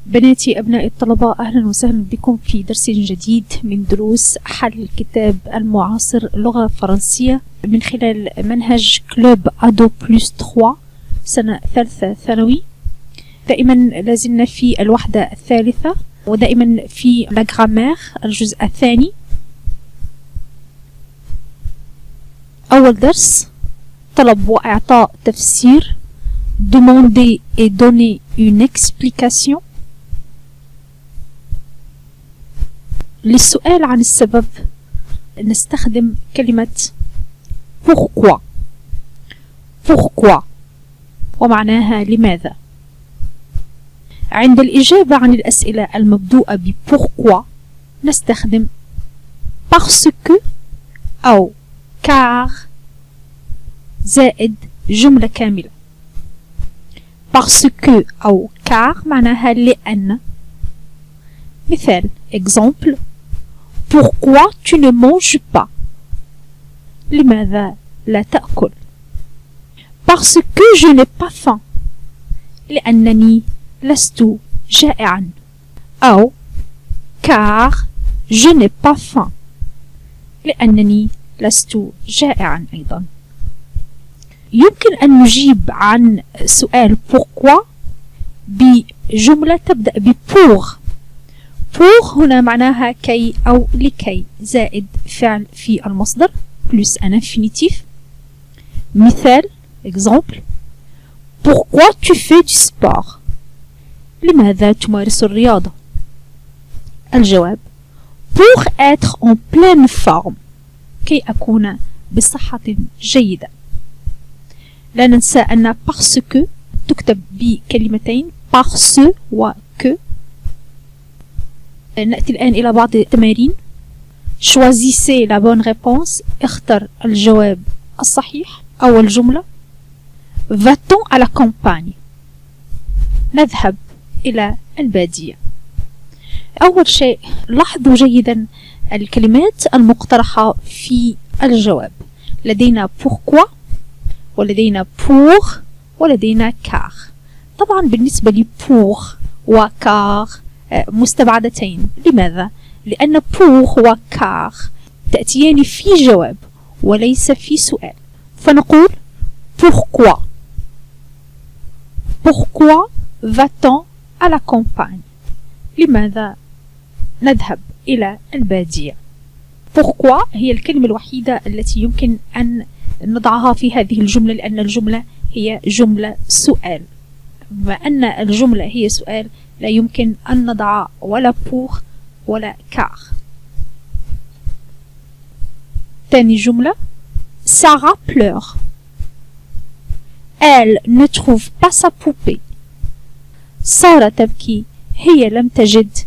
بناتي أبناء الطلبة، أهلا وسهلا بكم في درس جديد من دروس حل الكتاب المعاصر لغة فرنسية من خلال منهج كلوب أدو بلس 3 سنة ثالثة ثانوي. دائما لازلنا في الوحدة الثالثة ودائما في لا غرامير الجزء الثاني. أول درس طلب وإعطاء تفسير demander et donner une explication. للسؤال عن السبب نستخدم كلمة pourquoi ومعناها لماذا. عند الإجابة عن الأسئلة المبدوءة ب pourquoi نستخدم parce que أو car زائد جملة كاملة. parce que أو car معناها لأن. مثال exemple: pourquoi tu ne manges pas؟ لماذا لا تأكل؟ parce que je n'ai pas faim، لأنني لست جائعا. أو car je n'ai pas faim، لأنني لست جائعا أيضا. يمكن أن نجيب عن سؤال pourquoi بجملة تبدأ ب pour. pour هنا معناها كي أو لكي زائد فعل في المصدر plus un infinitif. مثال exemple: pourquoi tu fais du sport؟ لماذا تمارس الرياضة؟ الجواب: pour être en pleine forme، كي أكون بصحة جيدة. لا ننسى أن parce que تكتب بكلمتين parce و que. نأتي الآن إلى بعض التمارين. choisissez la bonne réponse، اختر الجواب الصحيح. أول جملة: va-t-on à la campagne؟ نذهب إلى البادية. أول شيء لاحظوا جيدا الكلمات المقترحة في الجواب. لدينا pourquoi ولدينا pour ولدينا car. طبعا بالنسبة لي pour و car مستبعدتين. لماذا؟ لأن pour و car تأتيان في جواب وليس في سؤال. فنقول pourquoi va-t-on à la campagne؟ لماذا نذهب إلى البادية؟ pourquoi هي الكلمة الوحيدة التي يمكن أن نضعها في هذه الجملة، لأن الجملة هي جملة سؤال. بما أن الجملة هي سؤال لا يمكن أن نضع ولا pour ولا car. ثاني جملة: Sarah pleure. Elle ne trouve pas sa poupée. سارة تبكي، هي لم تجد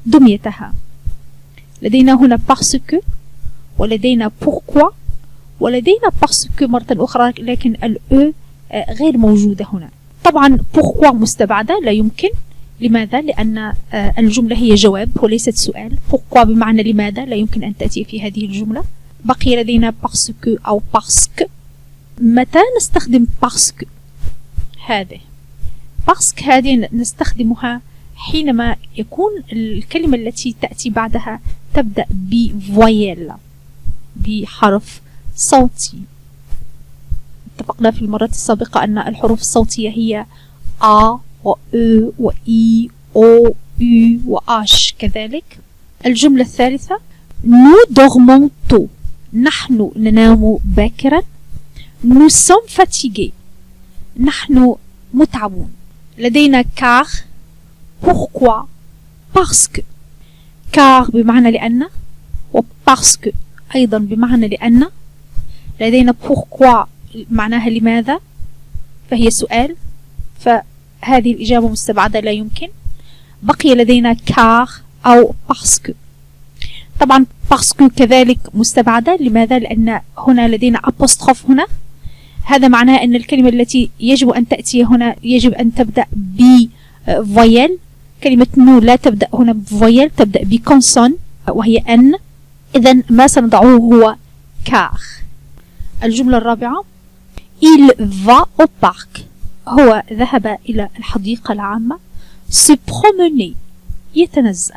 دميتها. لدينا هنا parce que ولدينا pourquoi ولدينا parce que مرة أخرى، لكن الأو غير موجودة هنا. طبعا pourquoi مستبعدة لا يمكن. لماذا؟ لأن الجملة هي جواب وليست سؤال. pourquoi بمعنى لماذا لا يمكن أن تأتي في هذه الجملة. بقي لدينا parce que أو parce que. متى نستخدم parce que؟ هذه نستخدمها حينما يكون الكلمة التي تأتي بعدها تبدأ بفويل، بحرف صوتي. اتفقنا في المرات السابقة أن الحروف الصوتية هي A و E و I O U و H كذلك. الجملة الثالثة: Nous dormons tôt. نحن ننام باكرا. Nous sommes fatigués. نحن متعبون. لدينا car، pourquoi، parce que. car بمعنى لأن و parce que أيضا بمعنى لأن. لدينا pourquoi معناها لماذا، فهي سؤال، فهذه الإجابة مستبعدة لا يمكن. بقي لدينا car أو parce que. طبعا parce que كذلك مستبعدة. لماذا؟ لأن هنا لدينا apostrophe هنا. هذا معناه أن الكلمة التي يجب أن تأتي هنا يجب أن تبدأ بفويل. كلمة نو لا تبدأ هنا بفويل، تبدأ بكونسون وهي أن. إذن ما سنضعه هو car. الجملة الرابعة: Il va au parc. هو ذهب إلى الحديقة العامة. se promener يتنزه.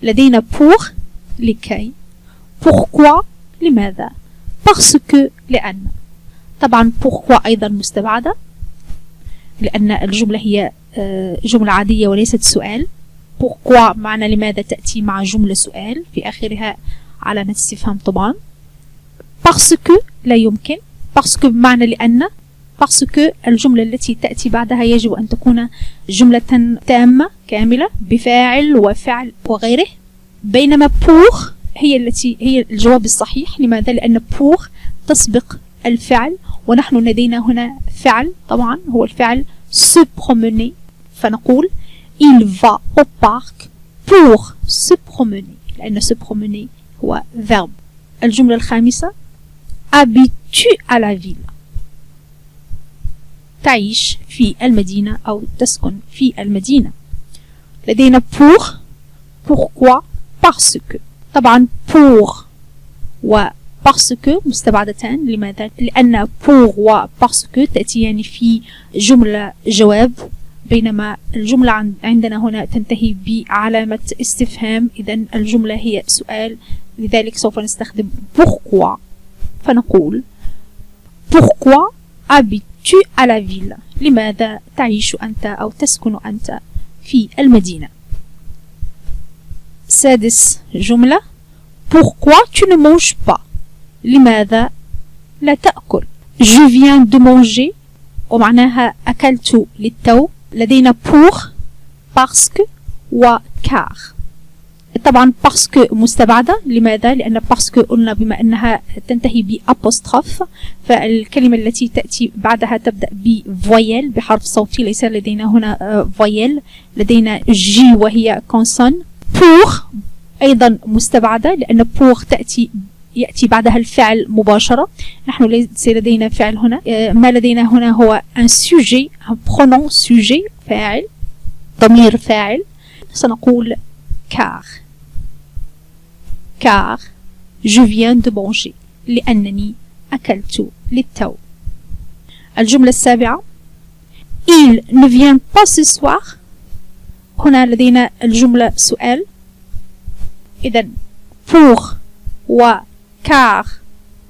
لدينا pour لكي. pourquoi لماذا. parce que لأن. طبعا pourquoi أيضا مستبعدة لأن الجملة هي جملة عادية وليست سؤال. pourquoi معنى لماذا تأتي مع جملة سؤال في آخرها علامة استفهام طبعا. parce que لا يمكن. parce que بمعنى لأن. parce que الجملة التي تأتي بعدها يجب أن تكون جملة تامة كاملة بفاعل وفعل وغيره. بينما pour هي الجواب الصحيح. لماذا؟ لأن pour تسبق الفعل ونحن لدينا هنا فعل طبعا هو الفعل se promener. فنقول il va au parc pour se promener لأن se promener هو verbe. الجملة الخامسة habitue à la ville تعيش في المدينة أو تسكن في المدينة. لدينا pour pourquoi parce que. طبعا pour و parce que مستبعدتان. لماذا؟ لأن pour و parce que تأتيان في جملة جواب بينما الجملة عندنا هنا تنتهي بعلامة استفهام. إذن الجملة هي سؤال لذلك سوف نستخدم pourquoi. فنقول pourquoi habites-tu à la ville لماذا تعيش أنت أو تسكن أنت في المدينة. سادس جملة pourquoi tu ne manges pas لماذا لا تأكل. je viens de manger ومعناها أكلت للتو. لدينا pour parce que و car. طبعا parce que مستبعدة. لماذا؟ لأن parce que قلنا بما أنها تنتهي بأبوستروف فالكلمة التي تأتي بعدها تبدأ بفويل بحرف صوتي. ليس لدينا هنا فويل لدينا جي وهي كونسون. pour أيضا مستبعدة لأن pour يأتي بعدها الفعل مباشرة. نحن ليس لدينا فعل هنا. ما لدينا هنا هو un sujet un pronom sujet فاعل ضمير فاعل. سنقول car je viens de manger لأنني أكلت للتو. الجملة السابعة il ne vient pas ce soir. هنا لدينا الجملة سؤال. إذن pour و car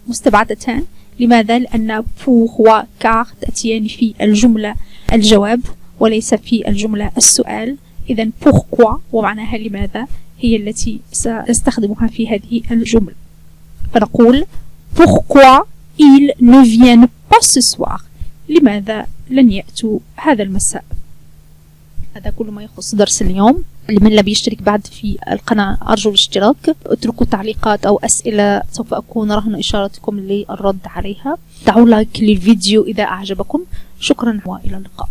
مستبعدتان. لماذا؟ لأن pour و car تأتيان في الجملة الجواب وليس في الجملة السؤال. إذن pourquoi ومعناها لماذا هي التي سأستخدمها في هذه الجملة. فنقول pourquoi ils ne viennent pas ce soir لماذا لن يأتوا هذا المساء. هذا كل ما يخص درس اليوم. لمن لم يشترك بعد في القناة أرجو الاشتراك. اتركوا تعليقات أو أسئلة سوف أكون رهن إشارتكم للرد عليها. دعوا لايك للفيديو إذا أعجبكم. شكرا وإلى اللقاء.